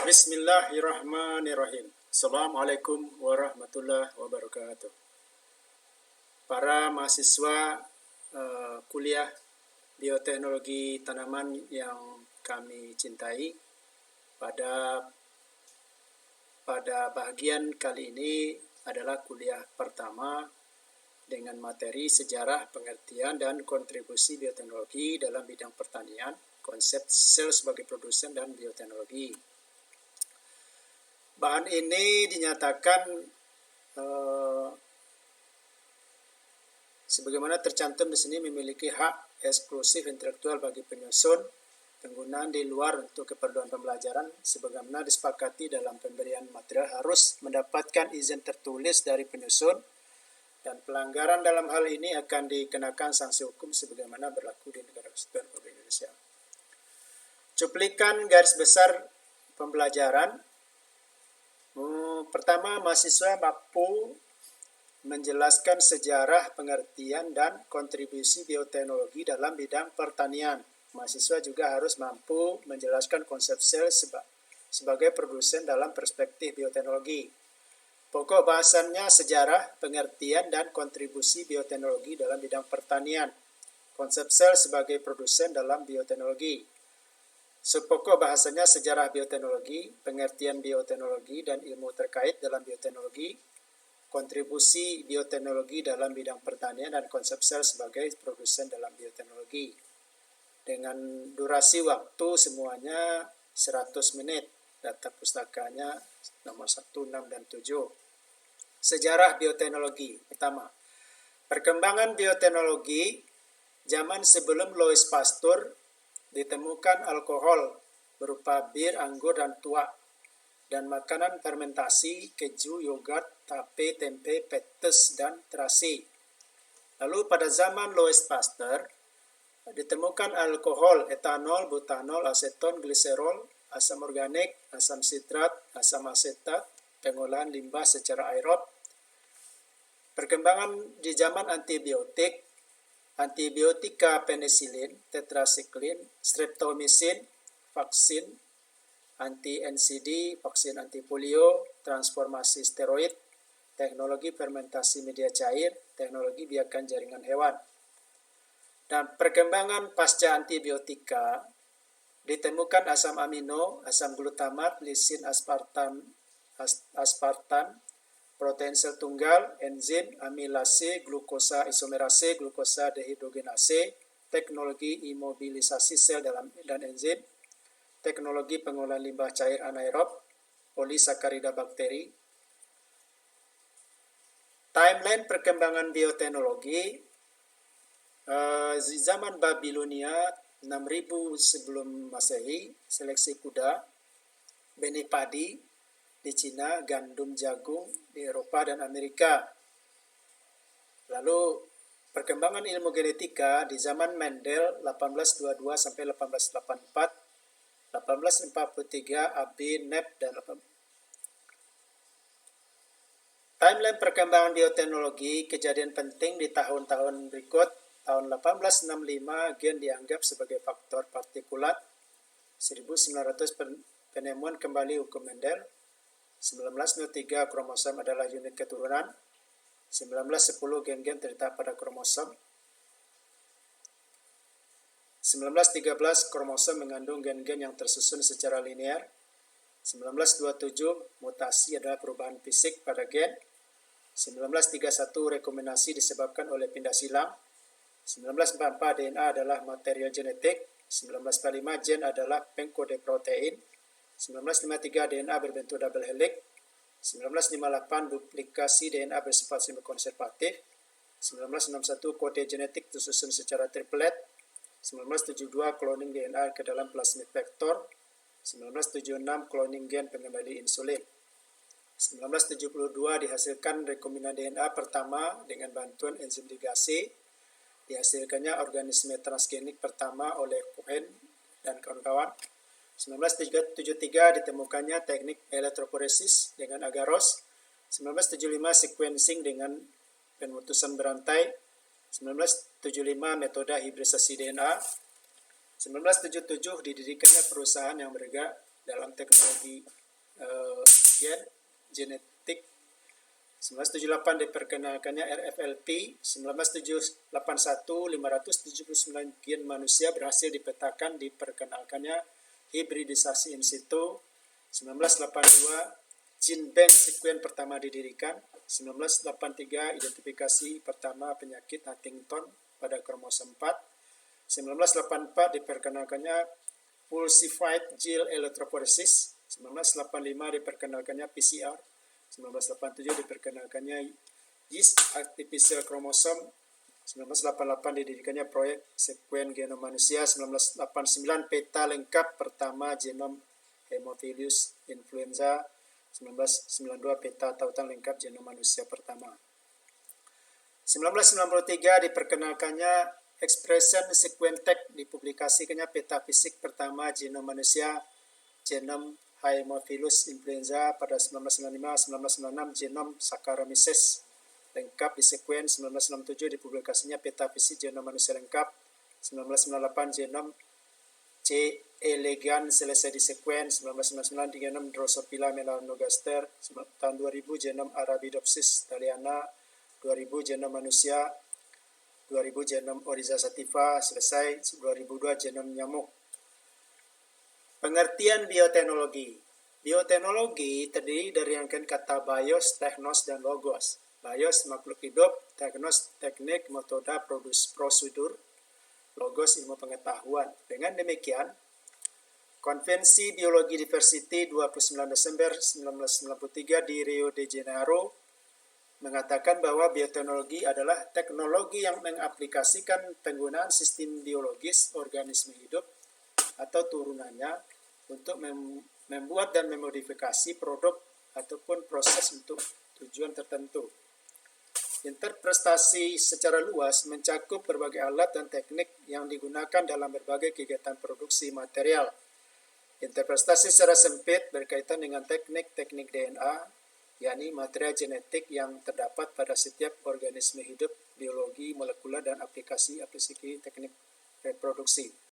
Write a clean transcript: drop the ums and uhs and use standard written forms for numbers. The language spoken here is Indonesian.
Bismillahirrahmanirrahim. Assalamualaikum warahmatullahi wabarakatuh. Para mahasiswa kuliah bioteknologi tanaman yang kami cintai, pada bagian kali ini adalah kuliah pertama dengan materi sejarah, pengertian, dan kontribusi bioteknologi dalam bidang pertanian, konsep sel sebagai produsen, dan bioteknologi. Bahan ini dinyatakan sebagaimana tercantum di sini memiliki hak eksklusif intelektual bagi penyusun, penggunaan di luar untuk keperluan pembelajaran sebagaimana disepakati dalam pemberian material harus mendapatkan izin tertulis dari penyusun, dan pelanggaran dalam hal ini akan dikenakan sanksi hukum sebagaimana berlaku di negara kesatuan Republik Indonesia. Cuplikan garis besar pembelajaran. Pertama, mahasiswa mampu menjelaskan sejarah, pengertian, dan kontribusi bioteknologi dalam bidang pertanian. Mahasiswa juga harus mampu menjelaskan konsep sel sebagai produsen dalam perspektif bioteknologi. Pokok bahasannya sejarah, pengertian, dan kontribusi bioteknologi dalam bidang pertanian. Konsep sel sebagai produsen dalam bioteknologi. Subpokok bahasanya sejarah bioteknologi, pengertian bioteknologi, dan ilmu terkait dalam bioteknologi, kontribusi bioteknologi dalam bidang pertanian, dan konsep sel sebagai produsen dalam bioteknologi. Dengan durasi waktu semuanya 100 menit. Data pustakanya nomor 1, 6, dan 7. Sejarah bioteknologi. Pertama, perkembangan bioteknologi zaman sebelum Louis Pasteur ditemukan alkohol berupa bir, anggur, dan tuak, dan makanan fermentasi, keju, yogurt, tape, tempe, petes, dan terasi. Lalu pada zaman Louis Pasteur ditemukan alkohol, etanol, butanol, aseton, gliserol, asam organik, asam sitrat, asam asetat, pengolahan limbah secara aerob. Perkembangan di zaman antibiotika penisilin, tetrasiklin, streptomycin, vaksin, anti-NCD, vaksin anti-polio, transformasi steroid, teknologi fermentasi media cair, teknologi biakan jaringan hewan. Dan perkembangan pasca antibiotika ditemukan asam amino, asam glutamat, lisin, aspartan, protein sel tunggal, enzim, amilase, glukosa isomerase, glukosa dehidrogenase, teknologi imobilisasi sel dan enzim, teknologi pengolahan limbah cair anaerob, polisakarida bakteri. Timeline perkembangan bioteknologi zaman Babilonia 6000 sebelum Masehi, seleksi kuda, benih padi di Cina, gandum, jagung di Eropa dan Amerika. Lalu perkembangan ilmu genetika di zaman Mendel 1822 sampai 1884, 1843 AB Nep dan timeline perkembangan bioteknologi, kejadian penting di tahun-tahun berikut. Tahun 1865 gen dianggap sebagai faktor partikulat. 1900 penemuan kembali hukum Mendel. 1903 kromosom adalah unit keturunan. 1910 gen-gen terletak pada kromosom. 1913 kromosom mengandung gen-gen yang tersusun secara linear. 1927 mutasi adalah perubahan fisik pada gen. 1931 rekombinasi disebabkan oleh pindah silang. 1944 DNA adalah material genetik. 1945 gen adalah pengkode protein. 1953 DNA berbentuk double helix. 1958 duplikasi DNA bersifat semi-konservatif. 1961 kode genetik tersusun secara triplet. 1972 cloning DNA ke dalam plasmid vektor. 1976 cloning gen pengembali insulin. 1972 dihasilkan rekombinan DNA pertama dengan bantuan enzim ligase. Dihasilkannya organisme transgenik pertama oleh Cohen dan kawan-kawan. 1973 ditemukannya teknik elektroporesis dengan agaros. 1975 sequencing dengan pemutusan berantai. 1975 metode hibridisasi DNA. 1977 didirikannya perusahaan yang dalam teknologi genetik. 1978 diperkenalkannya RFLP, 1981 579 gen manusia berhasil dipetakan, diperkenalkannya hibridisasi in situ. 1982 gene bank sekuen pertama didirikan. 1983 identifikasi pertama penyakit Huntington pada kromosom 4. 1984 diperkenalkannya pulsified gene electrophoresis. 1985 diperkenalkannya PCR. 1987 diperkenalkannya yeast artificial chromosome. 1988 didirikannya proyek sekuen genom manusia. 1989 peta lengkap pertama genom Haemophilus influenza. 1992 peta tautan lengkap genom manusia pertama. 1993 diperkenalkannya expression sequentek, dipublikasikannya peta fisik pertama genom manusia, genom Haemophilus influenza pada 1995, 1996 genom Saccharomyces lengkap disekuen, 1997 dipublikasinya peta fisik genom manusia lengkap, 1998 genom C. elegans selesai disekuen, 1999 genom Drosophila melanogaster, tahun 2000 genom Arabidopsis thaliana, 2000 genom manusia, 2000 genom Oryza sativa selesai, 2002 genom nyamuk. Pengertian bioteknologi. Bioteknologi terdiri dari rangkaian kata bios, technos, dan logos. Bios makhluk hidup, technos teknik, metode, prosedur, logos ilmu pengetahuan. Dengan demikian, Konvensi Biologi Diversity 29 Desember 1993 di Rio de Janeiro mengatakan bahwa bioteknologi adalah teknologi yang mengaplikasikan penggunaan sistem biologis organisme hidup atau turunannya untuk membuat dan memodifikasi produk ataupun proses untuk tujuan tertentu. Interpretasi secara luas mencakup berbagai alat dan teknik yang digunakan dalam berbagai kegiatan produksi material. Interpretasi secara sempit berkaitan dengan teknik-teknik DNA, yakni material genetik yang terdapat pada setiap organisme hidup, biologi molekuler, dan aplikasi teknik reproduksi.